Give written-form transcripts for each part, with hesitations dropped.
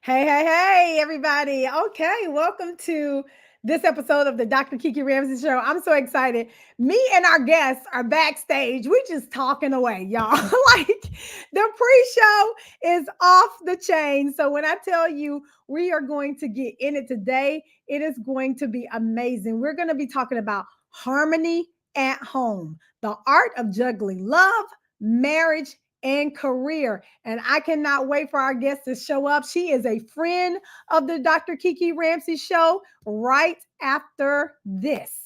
Hey, everybody. Okay, welcome to this episode of the Dr. Kiki Ramsey Show. I'm so excited. Me and our guests are backstage. We're just talking away, y'all. Like the pre show is off the chain. So when I tell you we are going to get in it today, it is going to be amazing. We're going to be talking about harmony at home, the art of juggling love, marriage, and career. And I cannot wait for our guest to show up. She is a friend of the Dr. Kiki Ramsey Show right after this.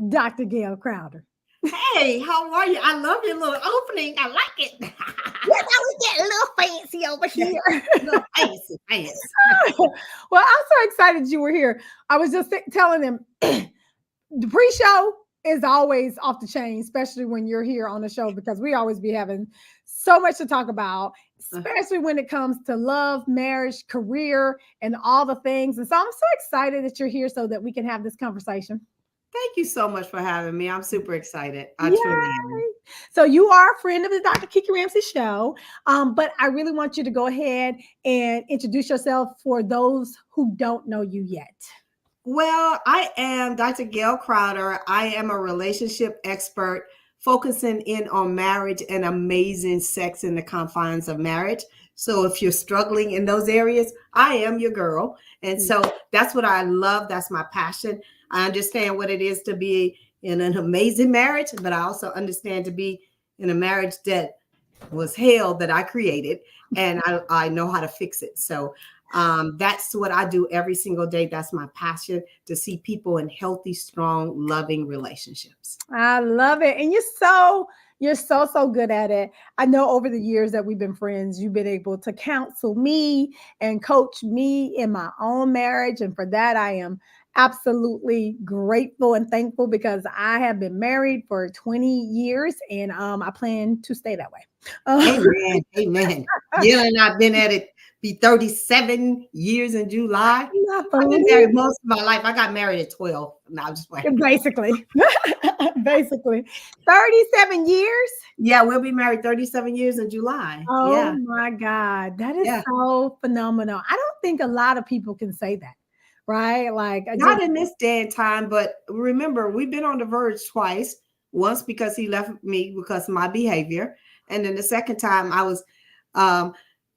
Dr. Gail Crowder. Hey, how are you? I love your little opening. I like it. Yes, I was getting a little fancy over here. fancy. Well, I'm so excited you were here. I was just telling them the pre-show is always off the chain, especially when you're here on the show, because we always be having so much to talk about, especially when it comes to love, marriage, career, and all the things. And so I'm so excited that you're here so that we can have this conversation. Thank you so much for having me. I'm super excited. I truly am. So you are a friend of the Dr. Kiki Ramsey Show, but I really want you to go ahead and introduce yourself for those who don't know you yet. Well, I am Dr. Gail Crowder. I am a relationship expert focusing in on marriage and amazing sex in the confines of marriage. So if you're struggling in those areas, I am your girl. And so that's what I love. That's my passion. I understand what it is to be in an amazing marriage, but I also understand to be in a marriage that was hell that I created, and I know how to fix it. So that's what I do every single day. That's my passion, to see people in healthy, strong, loving relationships. I love it. And you're so good at it. I know over the years that we've been friends, you've been able to counsel me and coach me in my own marriage. And for that, I am absolutely grateful and thankful, because I have been married for 20 years and I plan to stay that way. Amen. Gail and I've been at it, be 37 years in July. I've been married most of my life. I got married at 12. No, I'm just playing. Basically 37 years. Yeah, we'll be married 37 years in July. Oh my God. That is so phenomenal. I don't think a lot of people can say that, right? Like not in this day and time, but remember, we've been on the verge twice. Once because he left me because of my behavior. And then the second time I was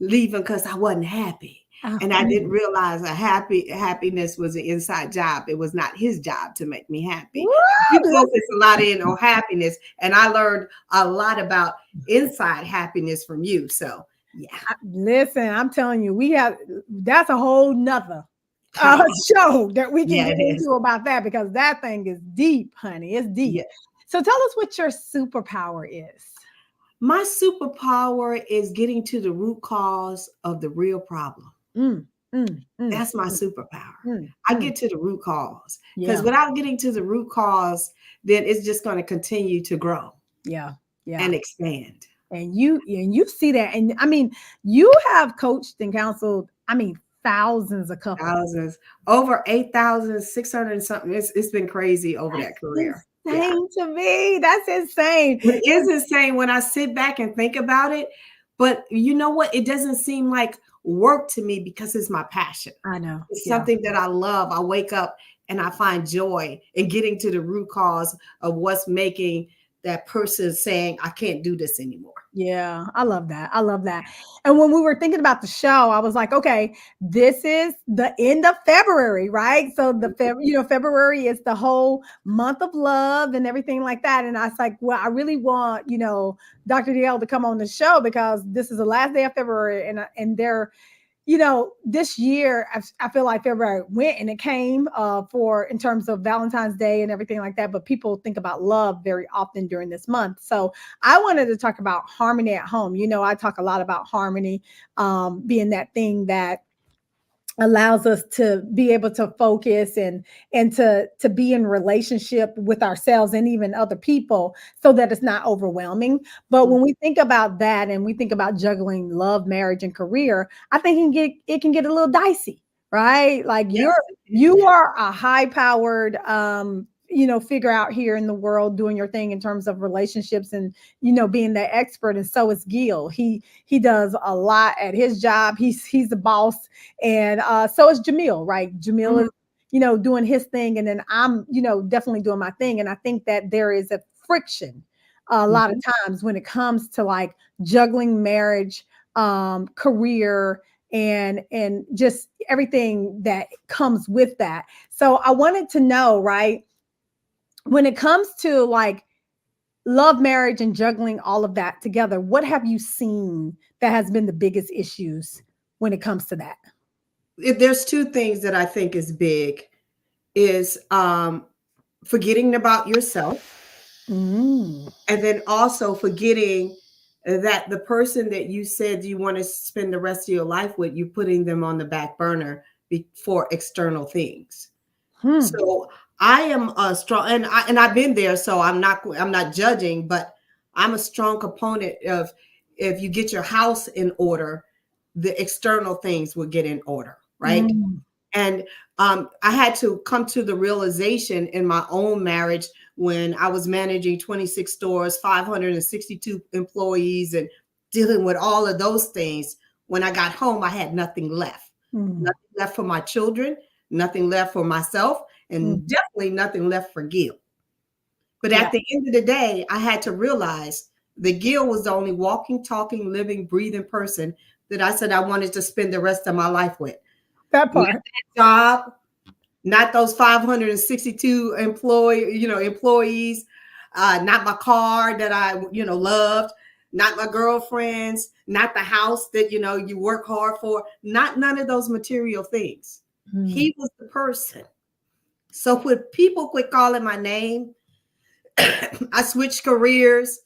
leaving because I wasn't happy. And I didn't realize happiness was an inside job. It was not his job to make me happy. You focus a lot in on happiness, and I learned a lot about inside happiness from you. So yeah. Listen, I'm telling you, that's a whole nother show that we can get into about that, because that thing is deep, honey. It's deep. Yeah. So tell us what your superpower is. My superpower is getting to the root cause of the real problem. That's my superpower. I get to the root cause, because without getting to the root cause, then it's just going to continue to grow. And expand. And you see that. And I mean, you have coached and counseled, thousands of couples. Thousands. Over 8,600 and something. It's been crazy over that career. Insane to me. That's insane. It is insane when I sit back and think about it. But you know what? It doesn't seem like work to me, because it's my passion. I know. It's something that I love. I wake up and I find joy in getting to the root cause of what's making that person saying, I can't do this anymore. Yeah, I love that. And when we were thinking about the show, I was like, okay, this is the end of February, right? So February is the whole month of love and everything like that. And I was like, well, I really want, Dr. DL to come on the show, because this is the last day of February, and they're, this year, I feel like February went and it came in terms of Valentine's Day and everything like that. But people think about love very often during this month. So I wanted to talk about harmony at home. I talk a lot about harmony being that thing that allows us to be able to focus and to be in relationship with ourselves and even other people, so that it's not overwhelming. But when we think about that and we think about juggling love, marriage, and career, I think it can get a little dicey, right? Like you are a high powered figure out here in the world doing your thing in terms of relationships and being the expert. And so is Gil. He does a lot at his job. He's the boss. And so is Jamil, right? Jamil Mhm. is doing his thing, and then I'm definitely doing my thing. And I think that there is a friction a lot of Mhm. times when it comes to like juggling marriage, career, and just everything that comes with that. So I wanted to know, right, when it comes to like love, marriage, and juggling all of that together, what have you seen that has been the biggest issues when it comes to that? If there's two things that I think is big is forgetting about yourself, Mm, and then also forgetting that the person that you said you want to spend the rest of your life with, you putting them on the back burner for external things. hmm, So I am a strong, and I've been there, so I'm not judging, but I'm a strong component of, if you get your house in order, the external things will get in order, right? mm, And I had to come to the realization in my own marriage when I was managing 26 stores, 562 employees, and dealing with all of those things. When I got home, I had nothing left. mm, Nothing left for my children, nothing left for myself, mm. and definitely nothing left for Gil. But Yeah, at the end of the day, I had to realize that Gil was the only walking, talking, living, breathing person that I said I wanted to spend the rest of my life with. that Not part. that job, not those 562 employees, not my car that I loved, not my girlfriends, not the house that you work hard for, not none of those material things. Mm. He was the person. So when people quit calling my name, I switched careers.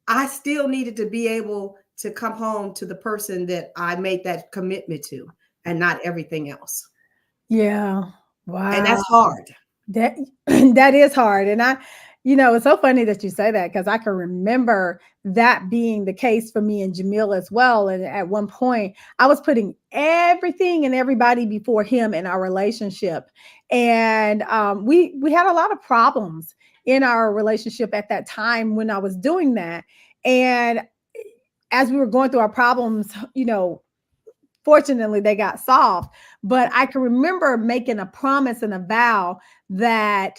I still needed to be able to come home to the person that I made that commitment to, and not everything else. Yeah. And Wow. that's hard. That that is hard. And it's so funny that you say that because I can remember that being the case for me and Jamil as well. And at one point, I was putting everything and everybody before him in our relationship, and we had a lot of problems in our relationship at that time when I was doing that. And as we were going through our problems, fortunately they got solved. But I can remember making a promise and a vow that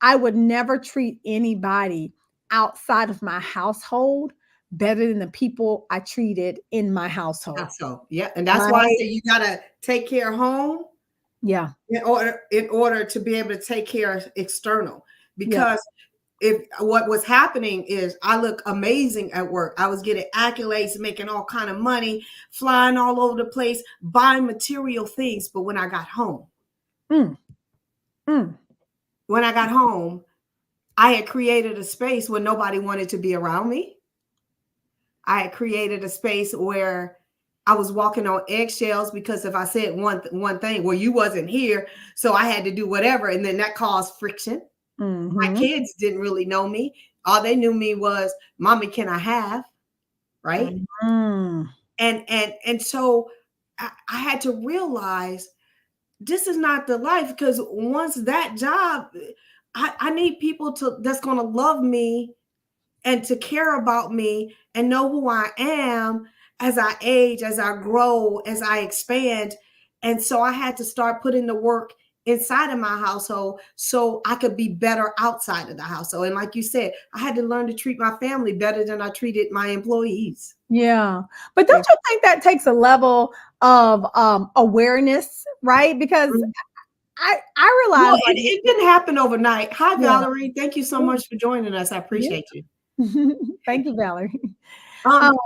I would never treat anybody outside of my household better than the people I treated in my household. That's so. Yeah, and that's why I Right? say you gotta take care of home Yeah. in order to be able to take care of external. Yeah. Because if what was happening is I look amazing at work. I was getting accolades, making all kind of money, flying all over the place, buying material things. But Mm, mm, when I got home, I had created a space where nobody wanted to be around me. I had created a space where I was walking on eggshells, because if I said one thing, well, you wasn't here, so I had to do whatever, and then that caused friction. My mm-hmm, kids didn't really know me. All they knew me was, "Mommy, can I have?" Right? mm, And so I had to realize this is not the life, because once that job, I need people to that's going to love me and to care about me and know who I am as I age, as I grow, as I expand. And so I had to start putting the work inside of my household so I could be better outside of the household. And like you said, I had to learn to treat my family better than I treated my employees. yeah. But Yeah. don't you think that takes a level of awareness, right? Because Mm. I Well, realize it, like it didn't happen overnight. Hi, yeah. Valerie. Thank you so much for joining us. I Yeah. appreciate you. Thank you, Valerie. Um, Um,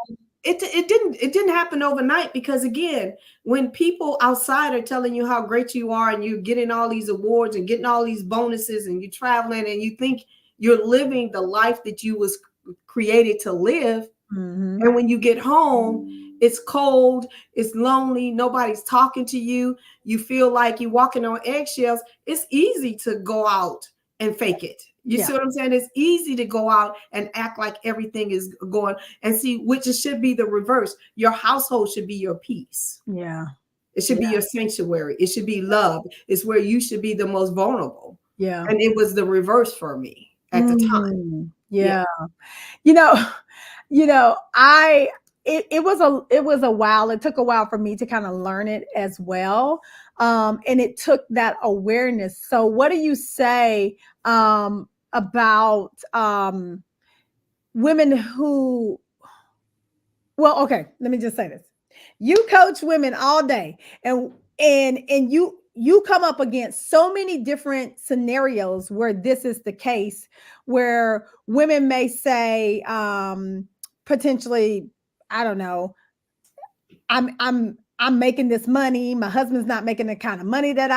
it didn't happen overnight, because again, when people outside are telling you how great you are, and you're getting all these awards and getting all these bonuses, and you're traveling, and you think you're living the life that you was created to live, mhm. and when you get home, it's cold, it's lonely, nobody's talking to you, you feel like you're walking on eggshells. It's easy to go out and fake it. You Yeah, see what I'm saying? It's easy to go out and act like everything is going, and see, which it should be the reverse. Your household should be your peace. yeah, It should be yeah, your sanctuary. It should be love. It's where you should be the most vulnerable. Yeah. And it was the reverse for me at the time. Yeah. Yeah. You know, I it was a while. It took a while for me to kind of learn it as well. And it took that awareness. So what do you say about women who, well, okay, let me just say this. You coach women all day, and you come up against so many different scenarios where this is the case, where women may say potentially, I don't know, I'm making this money. My husband's not making the kind of money that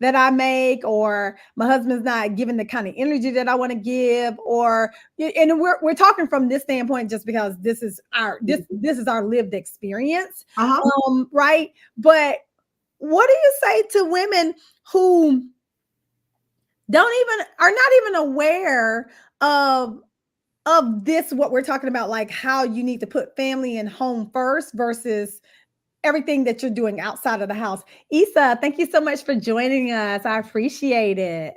I make, or my husband's not giving the kind of energy that I want to give, or and we're talking from this standpoint just because this is our this is our lived experience, Uh-huh. right? But what do you say to women who don't even are not even aware of this, what we're talking about, like how you need to put family and home first versus everything that you're doing outside of the house? Issa, thank you so much for joining us. I appreciate it.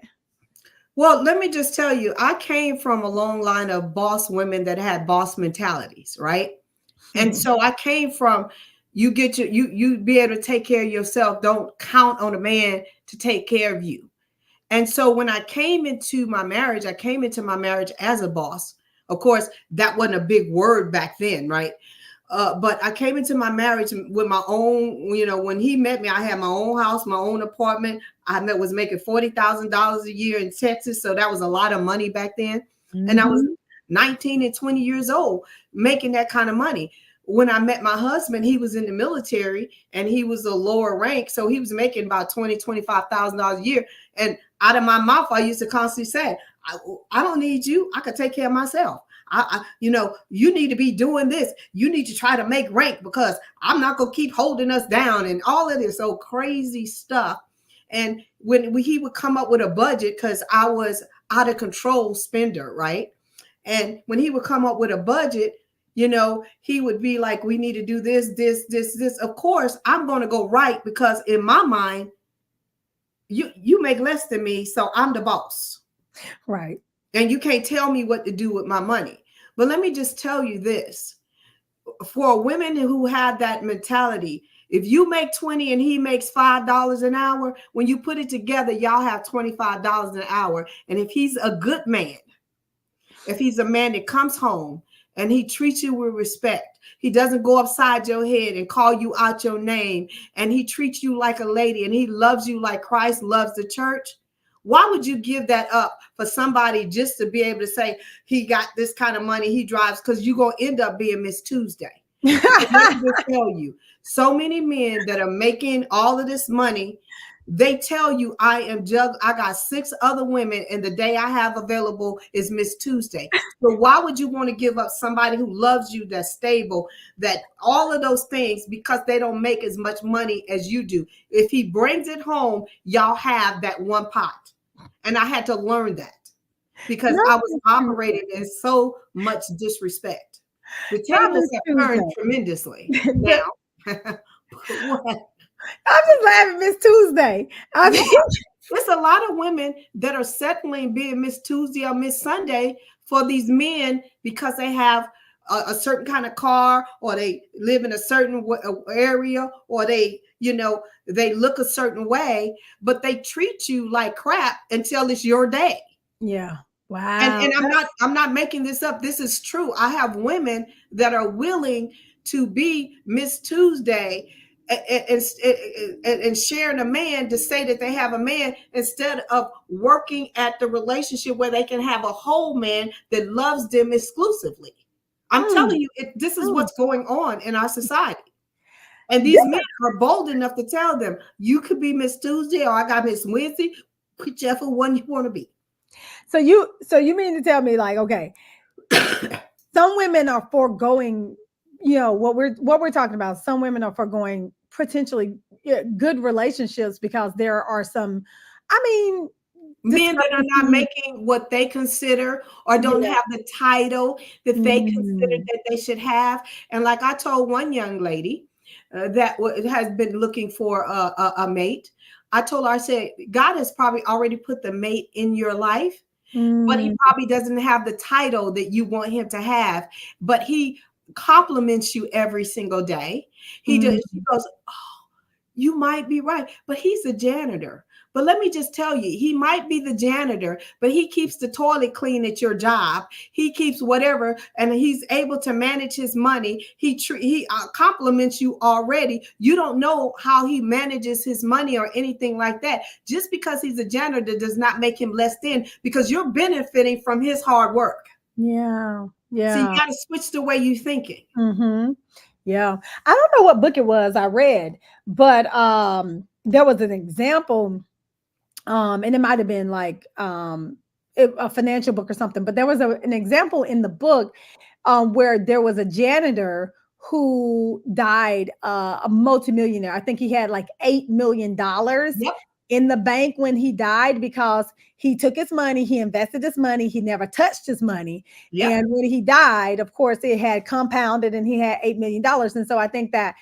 Well, let me just tell you, I came from a long line of boss women that had boss mentalities, right? And so I came from, you get you be able to take care of yourself. Don't count on a man to take care of you. And so when I came into my marriage, I came into my marriage as a boss. Of course, that wasn't a big word back then, right? But I came into my marriage with my own, when he met me, I had my own house, my own apartment. Was making $40,000 a year in Texas. So that was a lot of money back then. And I was Mhm. 19 and 20 years old making that kind of money. When I met my husband, he was in the military and he was a lower rank. So he was making about $25,000 a year. And out of my mouth, I used to constantly say, I don't need you. I could take care of myself. You need to be doing this. You need to try to make rank because I'm not going to keep holding us down and all of this old crazy stuff. And when he would come up with a budget, because I was out of control spender, right? And when he would come up with a budget, he would be like, we need to do this, this, this, this. Of course, I'm going to go right because in my mind, you make less than me, so I'm the boss. Right. And you can't tell me what to do with my money. But let me just tell you this. For women who have that mentality, if you make 20 and he makes $5 an hour, when you put it together, y'all have $25 an hour. And if he's a good man, if he's a man that comes home and he treats you with respect, he doesn't go upside your head and call you out your name, and he treats you like a lady, and he loves you like Christ loves the church, why would you give that up for somebody just to be able to say he got this kind of money, he drives? Because you're going to end up being Miss Tuesday. Because let me just tell you, so many men that are making all of this money, they tell you I got 6 other women, and the day I have available is Miss Tuesday. So why would you want to give up somebody who loves you, that's stable, that all of those things, because they don't make as much money as you do? If he brings it home, y'all have that one pot. And I had to learn that because I was operating in so much disrespect. The Not tables Miss have turned Tuesday. tremendously now. What? I'm just laughing, Miss Tuesday. I Yeah, mean, there's a lot of women that are settling being Miss Tuesday or Miss Sunday for these men because they have a certain kind of car, or they live in a certain area, or they look a certain way, but they treat you like crap until it's your day. yeah. And Wow. and I'm not making this up. This is true. I have women that are willing to be Miss Tuesday and sharing a man to say that they have a man, instead of working at the relationship where they can have a whole man that loves them exclusively. I'm Mm, telling you, this is mm. what's going on in our society. And these men This- are bold enough to tell them, you could be Miss Tuesday or I got Miss Wednesday, whichever one you want to be. so you mean to tell me, like, okay, some women are foregoing, what we're talking about. Some women are foregoing potentially, yeah, good relationships because there are some, I mean, Men that are not discrepancies. making what they consider or don't Yeah. have the title that they consider Mm, that they should have. And like I told one young lady that has been looking for a mate, I told her, I said, God has probably already put the mate in your life, but he Mm, probably doesn't have the title that you want him to have, but he compliments you every single day. He does. She mm. goes, you might be right, but he's a janitor. But let me just tell you, he might be the janitor, but he keeps the toilet clean at your job. He keeps whatever, and he's able to manage his money. He compliments you already. You don't know how he manages his money or anything like that. Just because he's a janitor does not make him less than, because you're benefiting from his hard work. Yeah. So you Yeah. got to switch the way you're thinking. Hmm. Yeah. I don't know what book it was I read, but there was an example, and it might have been like a financial book or something, but there was an example in the book where there was a janitor who died, a multimillionaire. I think he had like $8 million Yep, in the bank when he died, because he took his money, he invested his money, he never touched his money. yep. And when he died, of course, it had compounded and he had $8 million. And so I think that,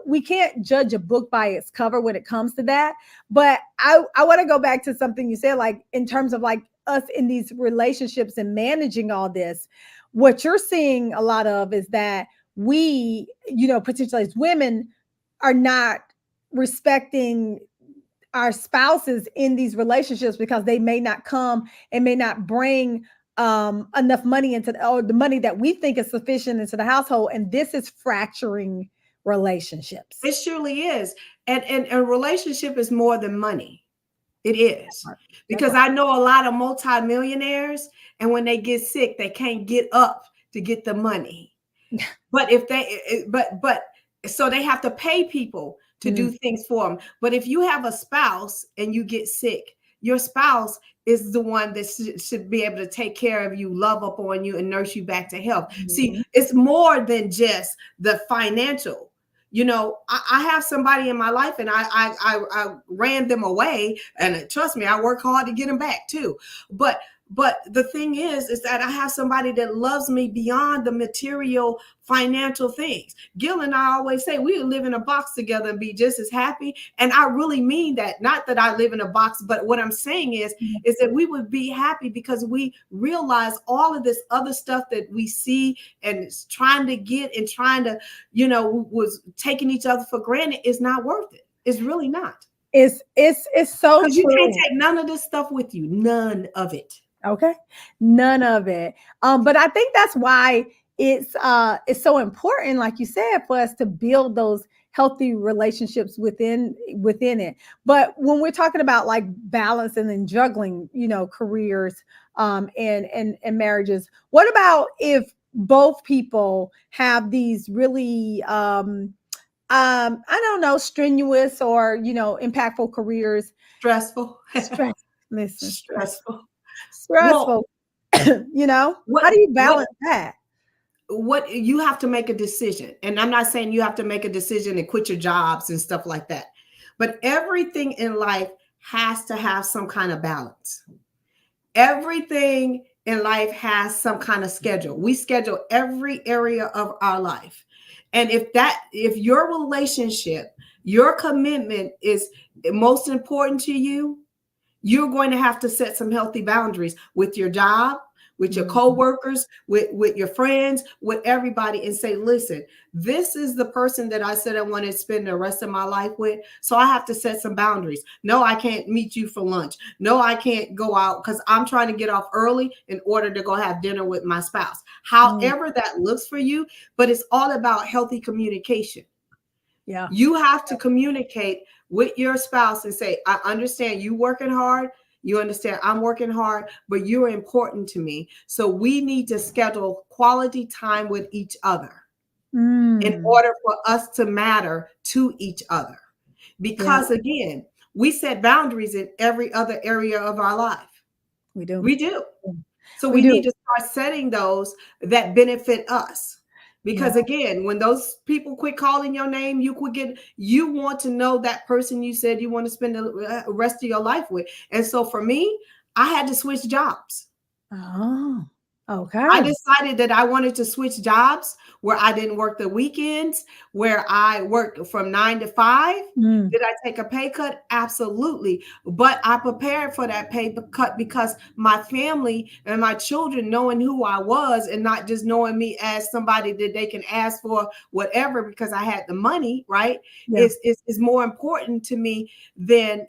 we can't judge a book by its cover when it comes to that. But I want to go back to something you said, like in terms of like us in these relationships and managing all this. What you're seeing a lot of is that we, particularly as women, are not respecting our spouses in these relationships because they may not come and may not bring enough money into or the money that we think is sufficient into the household, and this is fracturing relationships. It surely is. And a relationship is more than money. It That is. part. That Because part. I know a lot of multimillionaires, and when they get sick, they can't get up to get the money. But if they, but so they have to pay people to Mm, do things for them. But if you have a spouse and you get sick, your spouse is the one that should be able to take care of you, love up on you, and nurse you back to health. See, mhm, it's more than just the financial. I have somebody in my life, and I ran them away, and trust me, I work hard to get them back too. But the thing is that I have somebody that loves me beyond the material financial things. Gil and I always say we live in a box together and be just as happy. And I really mean that. Not that I live in a box, but what I'm saying mhm. is that we would be happy because we realize all of this other stuff that we see and trying to get and trying to, was taking each other for granted is not worth it. It's really not. It's so Because you can't true. take none of this stuff with you. None of it. Okay. None of it. But I think that's why it's so important, like you said, for us to build those healthy relationships within it. But when we're talking about like balance and then juggling, careers and marriages, what about if both people have these really I don't know, strenuous or impactful careers? Stressful. Stress. Listen, stressful. Stressful. Well, Stressful. How what do you what balance that? what you have to make a decision. And I'm not saying you have to make a decision and quit your jobs and stuff like that. But everything in life has to have some kind of balance. Everything in life has some kind of schedule. We schedule every area of our life. And if your relationship, your commitment is most important to you, you're going to have to set some healthy boundaries with your job, with your Mhm. coworkers, with your friends, with everybody, and say, listen, this is the person that I said I want to spend the rest of my life with. So I have to set some boundaries. No, I can't meet you for lunch. No, I can't go out because I'm trying to get off early in order to go have dinner with my spouse. Mm, However that looks for you, but it's all about healthy communication. yeah. You have to communicate with your spouse and say, I understand you working hard. You understand I'm working hard, but you're important to me. So we need to schedule quality time with each other in Mm, order for us to matter to each other. yeah, Because again, we set boundaries in every other area of our life. we do. We do. So We we do. need to start setting those that benefit us. Yeah. Because again, when those people quit calling your name, you want to know that person you said you want to spend the rest of your life with. And so for me, I had to switch jobs. Oh. I Okay. decided that I wanted to switch jobs where I didn't work the weekends, where I worked from 9 to 5. Mm, Did I take a pay cut? Absolutely. But I prepared for that pay cut because my family and my children knowing who I was and not just knowing me as somebody that they can ask for whatever because I had the money, right? yeah. Is more important to me than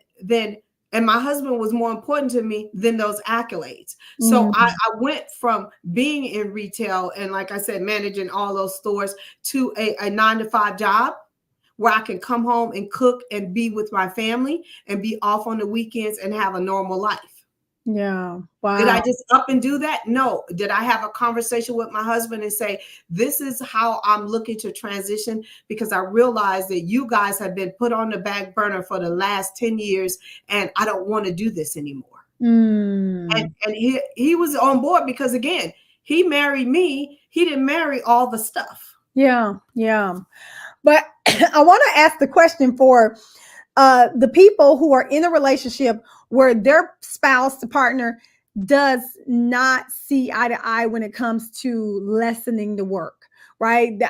and my husband was more important to me than those accolades. So Mm, I went from being in retail and, like I said, managing all those stores to a 9 to 5 job where I can come home and cook and be with my family and be off on the weekends and have a normal life. yeah. Did I Wow. just up and do that? No. Did I have a conversation with my husband and say, this is how I'm looking to transition? Because I realize that you guys have been put on the back burner for the last 10 years and I don't want to do this anymore. And, Mm, and he was on board because, again, he married me. He didn't marry all the stuff. yeah. Yeah. But I want to ask the question for the people who are in a relationship where their spouse, the partner, does not see eye to eye when it comes to lessening the work, right?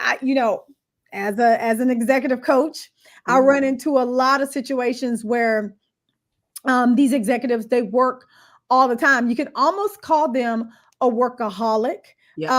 As an executive coach, I Mhm. run into a lot of situations where these executives, they work all the time. You can almost call them a workaholic. Yep.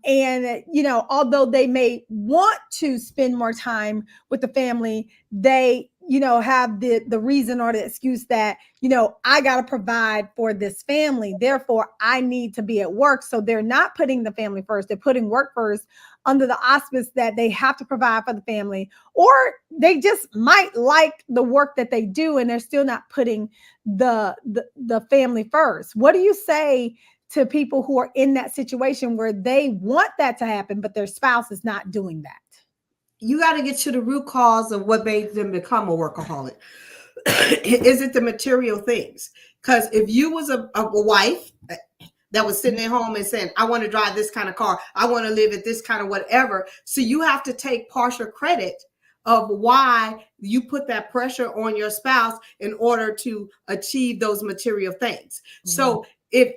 And although they may want to spend more time with the family, they have the reason or the excuse that I got to provide for this family, therefore I need to be at work. So they're not putting the family first, they're putting work first, under the auspice that they have to provide for the family, or they just might like the work that they do and they're still not putting the family first. What do you say to people who are in that situation where they want that to happen but their spouse is not doing that? You got to get to the root cause of what made them become a workaholic. Is it the material things? Because if you was a wife that was sitting at home and saying, I want to drive this kind of car, I want to live at this kind of whatever. So you have to take partial credit of why you put that pressure on your spouse in order to achieve those material things. Mm, So if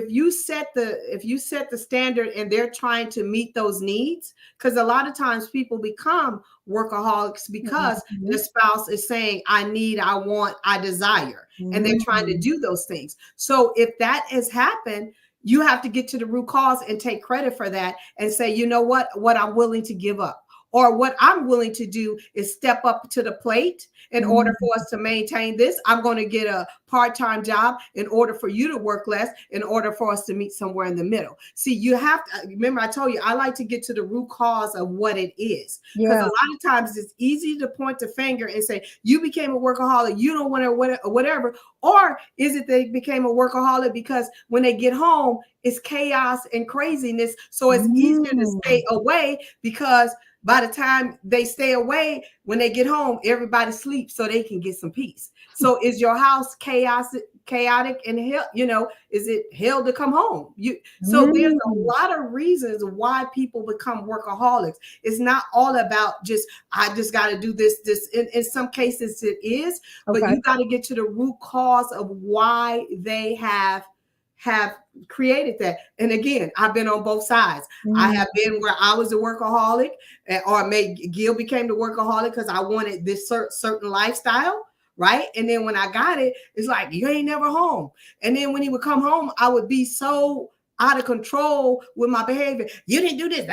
you set the standard and they're trying to meet those needs, because a lot of times people become workaholics because the mhm, spouse is saying, I need, I want, I desire, and they're trying to mhm, do those things. So if that has happened, you have to get to the root cause and take credit for that and say, you know what I'm willing to give up, or what I'm willing to do is step up to the plate in order mhm. for us to maintain this. I'm going to get a part-time job in order for you to work less, in order for us to meet somewhere in the middle. See, you have to remember, I told you, I like to get to the root cause of what it is. Because a Yeah. lot of times it's easy to point the finger and say, you became a workaholic, you don't want to, whatever. Or is it they became a workaholic because when they get home, it's chaos and craziness. So it's easier to Mm, stay away because by the time they stay away, when they get home, everybody sleeps so they can get some peace. So is your house chaotic and hell, is it hell to come home? So there's a mm. lot of reasons why people become workaholics. It's not all about just, I just got to do this. In some cases it is, but Okay. you got to get to the root cause of why they have created that. And again, I've been on both sides. I Mm, have been where I was a workaholic, or maybe Gil became the workaholic because I wanted this certain lifestyle, right? And then when I got it, it's like, you ain't never home. And then when he would come home, I would be so out of control with my behavior. You didn't do this.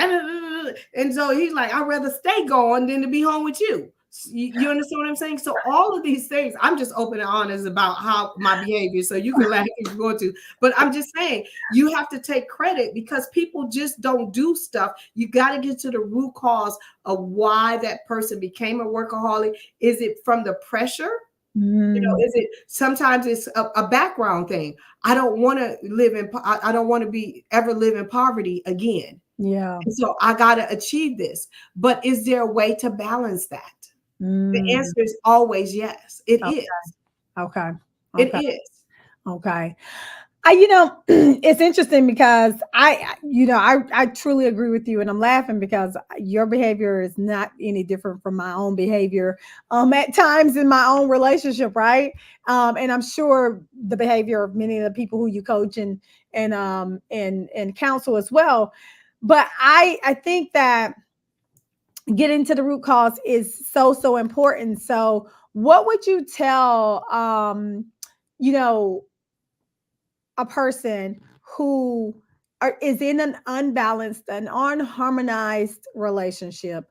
And so he's like, I'd rather stay gone than to be home with you. You understand what I'm saying? So all of these things, I'm just open and honest about how my behavior. So you can laugh if you want to, but I'm just saying you have to take credit because people just don't do stuff. You got to get to the root cause of why that person became a workaholic. Is it from the pressure? mm. Is it sometimes it's a background thing? I don't want to live in, I don't want to be ever live in poverty again. Yeah. And so I got to achieve this. But is there a way to balance that? The Mm. answer is always yes. It Okay. is. Okay. It Okay. is. Okay. It's interesting because I truly agree with you, and I'm laughing because your behavior is not any different from my own behavior, at times in my own relationship, right? And I'm sure the behavior of many of the people who you coach and counsel as well. But I think that getting to the root cause is so important. So, what would you tell, you know, a person who is in an unbalanced and unharmonized relationship?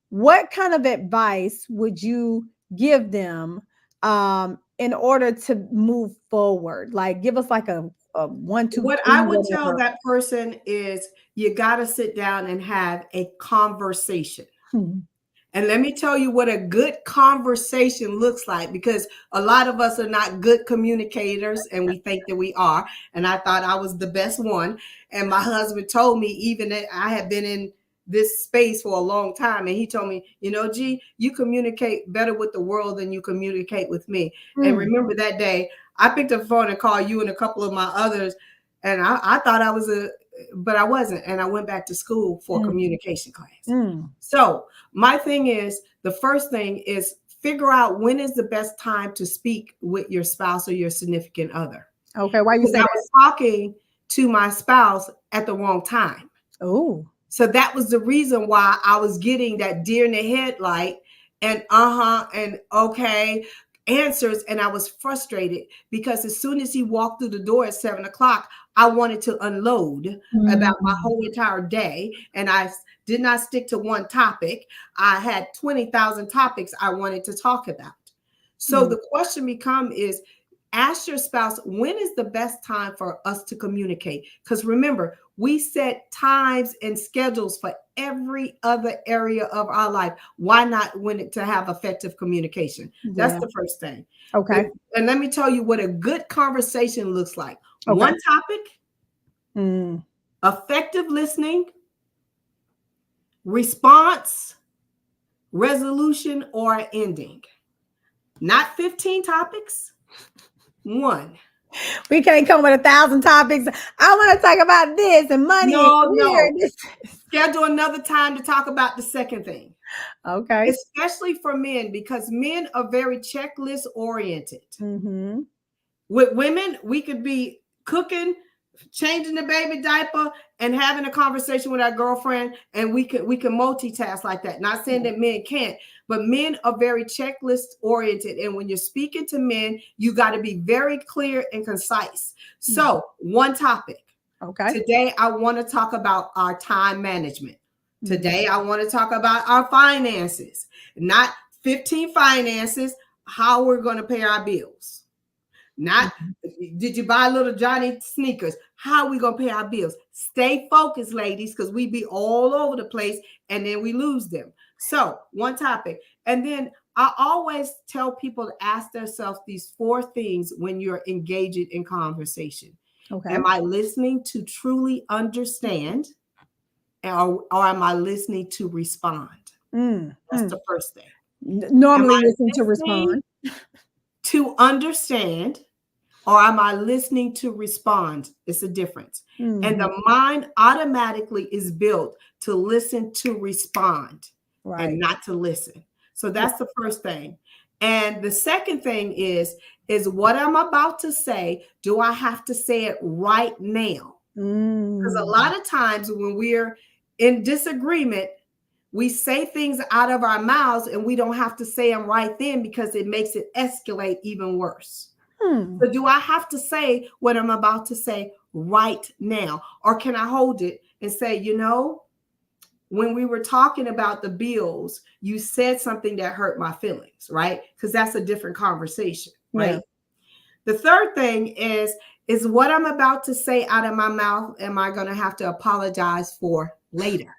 What kind of advice would you give them, in order to move forward? Like, give us like a one, two, What three, I would tell whatever. that person is you got to sit down and have a conversation. Hmm. And let me tell you what a good conversation looks like, because a lot of us are not good communicators and we think that we are. And I thought I was the best one. And my husband told me, even that I had been in this space for a long time. And he told me, G, you communicate better with the world than you communicate with me. And Mm, remember that day, I picked up the phone and called you and a couple of my others. And I thought I was but I wasn't. And I went back to school for a mm, communication class. mm. So my thing is, the first thing is figure out when is the best time to speak with your spouse or your significant other. Okay, why you Because say I that? was talking to my spouse at the wrong time. Oh. So that was the reason why I was getting that deer in the headlight and and okay answers. And I was frustrated because as soon as he walked through the door at 7 o'clock, I wanted to unload about my Mm, whole entire day. And I did not stick to one topic. I had 20,000 topics I wanted to talk about. So mm. the question become is, ask your spouse, when is the best time for us to communicate? Because remember, we set times and schedules for every other area of our life. Why not when it to have effective communication? That's Yeah. the first thing. Okay. And let me tell you what a good conversation looks like. Okay. One topic, Mm. effective listening, response, resolution, or ending. Not 15 topics, one. We can't come with 1,000 topics. I want to talk about this and money and No, career. no. And this. Schedule another time to talk about the second thing, Okay. especially for men, because men are very checklist oriented. Mm-hmm. With women, we could be cooking, changing the baby diaper, and having a conversation with our girlfriend, and we can multitask like that. Not saying that men can't, but men are very checklist oriented. And when you're speaking to men, you got to be very clear and concise. So, one topic. Okay. Today, I want to talk about our time management. Mm. Today, I want to talk about our finances, not 15 finances, how we're going to pay our bills. Not, did you buy little Johnny sneakers? How are we going to pay our bills? Stay focused, ladies, because we be all over the place and then we lose them. So, one topic. And then I always tell people to ask themselves these four things when you're engaging in conversation. Okay. Am I listening to truly understand, or am I listening to respond? Mm. That's Mm. the first thing. Am Normally I listen to listening respond. to understand, or am I listening to respond? It's a difference. And Mm-hmm. the mind automatically is built to listen to respond and Right. not to listen. So Yeah. that's the first thing. And the second thing is what I'm about to say, do I have to say it right now? Because a Mm. lot of times when we're in disagreement, we say things out of our mouths and we don't have to say them right then because it makes it escalate even worse. Hmm. So do I have to say what I'm about to say right now? Or can I hold it and say, when we were talking about the bills, you said something that hurt my feelings, right? Because that's a different conversation, Yeah. right? The third thing is what I'm about to say out of my mouth, am I going to have to apologize for later?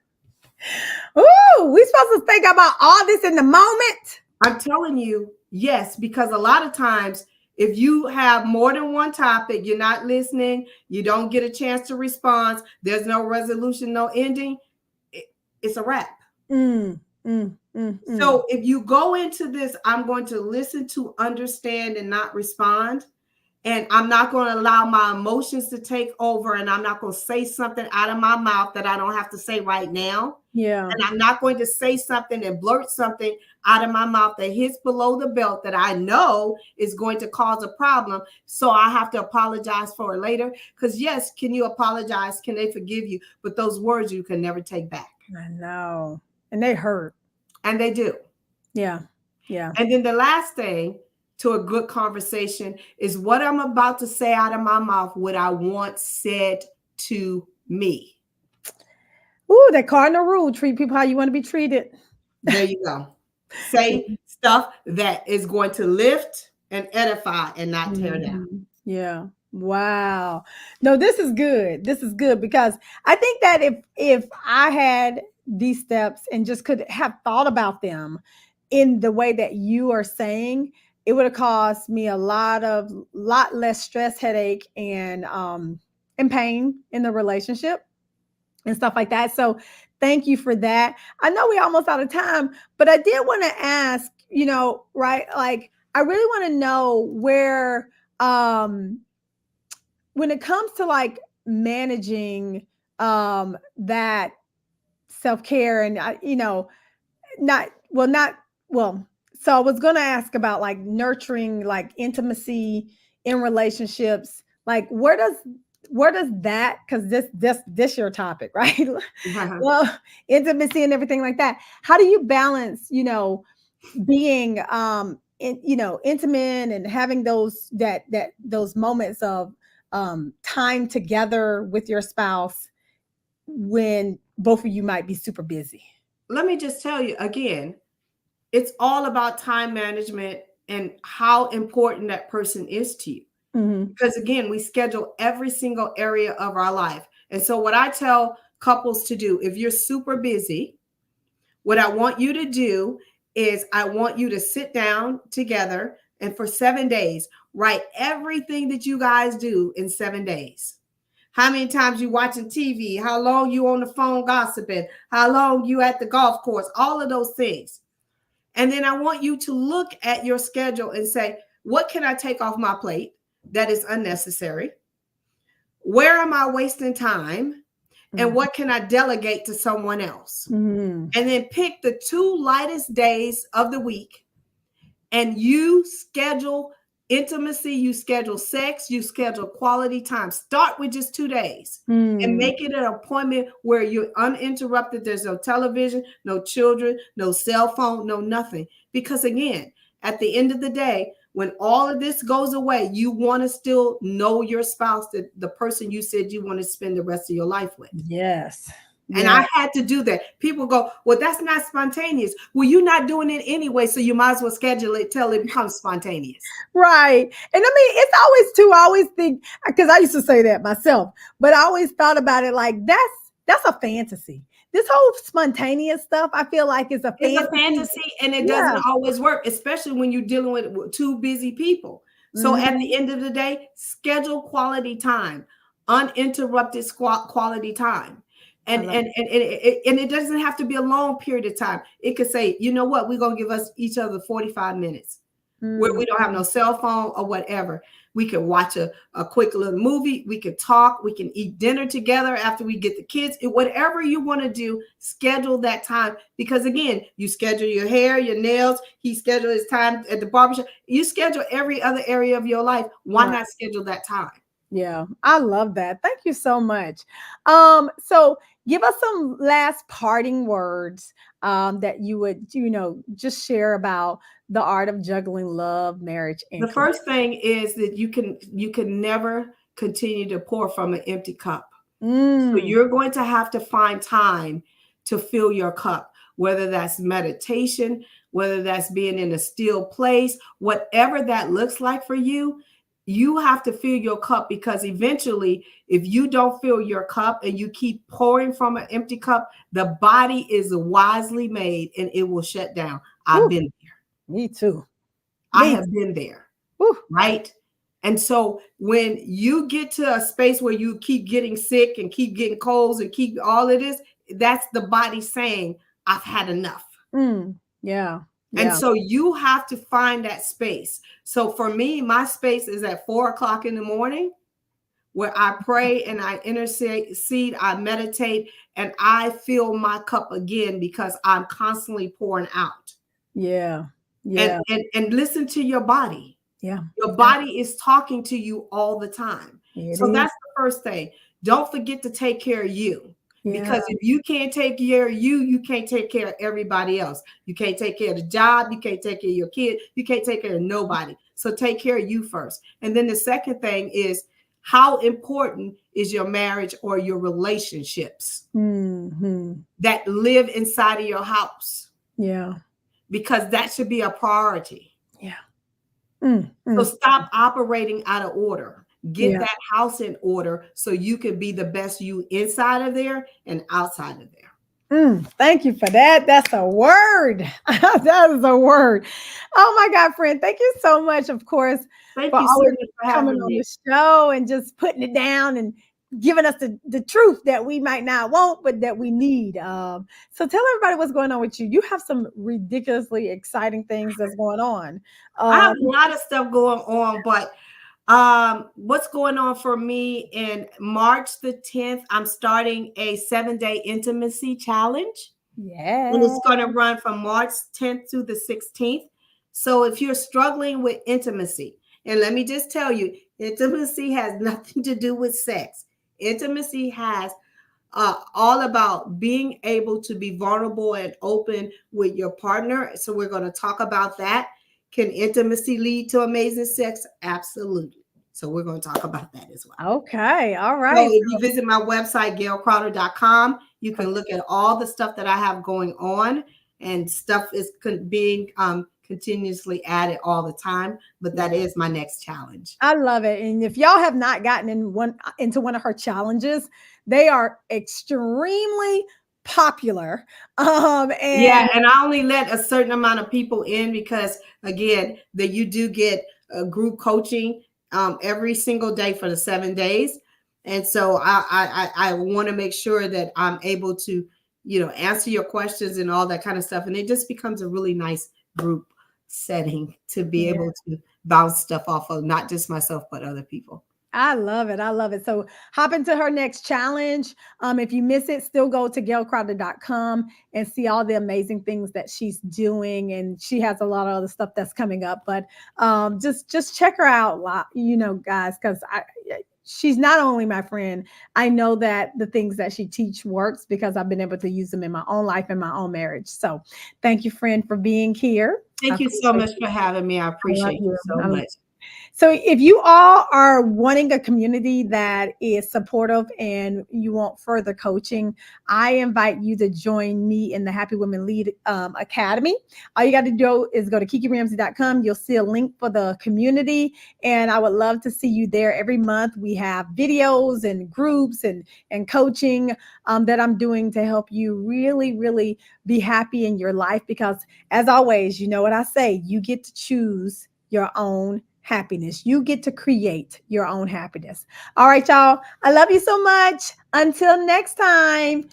Ooh, we supposed to think about all this in the moment. I'm telling you, yes, because a lot of times, if you have more than one topic, you're not listening, you don't get a chance to respond, there's no resolution, no ending, it's a wrap. Mm, mm, mm, mm. So if you go into this, I'm going to listen to understand and not respond, and I'm not going to allow my emotions to take over, and I'm not going to say something out of my mouth that I don't have to say right now. Yeah. And I'm not going to say something and blurt something out of my mouth that hits below the belt that I know is going to cause a problem. So I have to apologize for it later. Because yes, can you apologize? Can they forgive you? But those words you can never take back. I know. And they hurt. And they do. Yeah. Yeah. And then the last thing to a good conversation is what I'm about to say out of my mouth, what I want said to me. Ooh, that cardinal rule, treat people how you want to be treated. There you go. Say stuff that is going to lift and edify and not tear down. Yeah. Wow. No, this is good. This is good because I think that if I had these steps and just could have thought about them in the way that you are saying, it would have caused me a lot less stress, headache, and pain in the relationship and stuff like that. So thank you for that. I know we're almost out of time, but I did want to ask, right? Like, I really want to know where, when it comes to like managing that self-care and, not, well, not, well, so I was going to ask about like nurturing like intimacy in relationships. Like, where does that, because this your topic, right? Well, intimacy and everything like that. How do you balance, being intimate and having those moments of time together with your spouse when both of you might be super busy? Let me just tell you again, it's all about time management and how important that person is to you. Because again, we schedule every single area of our life. And so what I tell couples to do, if you're super busy, what I want you to do is I want you to sit down together and for 7 days, write everything that you guys do in 7 days. How many times you watching TV, how long you on the phone gossiping, how long you at the golf course, all of those things. And then I want you to look at your schedule and say, what can I take off my plate that is unnecessary? Where am I wasting time? And what can I delegate to someone else? And then pick the 2 lightest days of the week and you schedule intimacy, you schedule sex, you schedule quality time. Start with just 2 days and make it an appointment where you're uninterrupted. There's no television, no children, no cell phone, no nothing. Because again, at the end of the day, when all of this goes away, you want to still know your spouse, the person you said you want to spend the rest of your life with. Yes. And I had to do that. People go, well, that's not spontaneous. Well, you're not doing it anyway, so you might as well schedule it till it becomes spontaneous. Right. And I mean, it's always too, I always think, because I used to say that myself, but I always thought about it like that's a fantasy. This whole spontaneous stuff, I feel like is a fantasy. It's a fantasy, and it doesn't always work, especially when you're dealing with 2 busy people. So at the end of the day, schedule quality time, uninterrupted quality time. And it doesn't have to be a long period of time. It could say, you know what, we're going to give us each other 45 minutes where we don't have no cell phone or whatever. We can watch a quick little movie. We can talk. We can eat dinner together after we get the kids. Whatever you want to do, schedule that time. Because again, you schedule your hair, your nails. He scheduled his time at the barbershop. You schedule every other area of your life. Why not schedule that time? Yeah, I love that. Thank you so much. So give us some last parting words that you would, just share about the art of juggling love, marriage, and the first thing is that you can never continue to pour from an empty cup. So you're going to have to find time to fill your cup, whether that's meditation, whether that's being in a still place, whatever that looks like for you. You have to fill your cup, because eventually, if you don't fill your cup and you keep pouring from an empty cup, the body is wisely made and it will shut down. I've been there. Me too. I have been there. Right? And so when you get to a space where you keep getting sick and keep getting colds and keep all of this, that's the body saying, I've had enough. Yeah. And Yeah. so you have to find that space. So for me, my space is at 4 o'clock in the morning where I pray and I intercede, I meditate, and I fill my cup again because I'm constantly pouring out. Yeah. And Yeah. and listen to your body. Yeah. Your Yeah. body is talking to you all the time. It So is. that's the first thing. Don't forget to take care of you. Yeah. Because if you can't take care of you, you can't take care of everybody else. You can't take care of the job. You can't take care of your kid. You can't take care of nobody. So take care of you first. And then the second thing is, how important is your marriage or your relationships Hmm. that live inside of your house? Yeah. Because that should be a priority. Yeah. So Mm. stop operating out of order. Get Yeah. that house in order so you can be the best you inside of there and outside of there. Thank you for that. That's a word. That is a word. Oh my God, friend. Thank you so much, of course, Thank for you so always much for coming having on me. the show and just putting it down and giving us the truth that we might not want, but that we need. So tell everybody what's going on with you. You have some ridiculously exciting things that's going on. I have Um, a lot of stuff going on, but what's going on for me in March the 10th, I'm starting a 7-day intimacy challenge. And yeah. it's going to run from March 10th to the 16th. So if you're struggling with intimacy, and let me just tell you, intimacy has nothing to do with sex. Intimacy has all about being able to be vulnerable and open with your partner. So we're going to talk about that. Can intimacy lead to amazing sex? Absolutely. So we're going to talk about that as well. Okay. All So right. if you visit my website, gailcrowder.com, you can look at all the stuff that I have going on, and stuff is being continuously added all the time. But that is my next challenge. I love it. And if y'all have not gotten into one of her challenges, they are extremely popular. Yeah, And and I only let a certain amount of people in because, again, that you do get group coaching every single day for the 7 days, and so I want to make sure that I'm able to, answer your questions and all that kind of stuff, and it just becomes a really nice group setting to be yeah, able to bounce stuff off of, not just myself but other people. I love it. I love it. So hop into her next challenge. If you miss it, still go to gailcrowder.com and see all the amazing things that she's doing. And she has a lot of other stuff that's coming up. But just check her out, guys, because she's not only my friend. I know that the things that she teach works because I've been able to use them in my own life and my own marriage. So thank you, friend, for being here. I Thank you so appreciate much you. for having me. I I love appreciate you you. so much. So if you all are wanting a community that is supportive and you want further coaching, I invite you to join me in the Happy Women Lead Academy. All you got to do is go to kikiramsey.com. You'll see a link for the community, and I would love to see you there. Every month we have videos and groups and coaching that I'm doing to help you really, really be happy in your life, because as always, you know what I say, you get to choose your own happiness. You get to create your own happiness. All right, y'all. I love you so much. Until next time. Peace.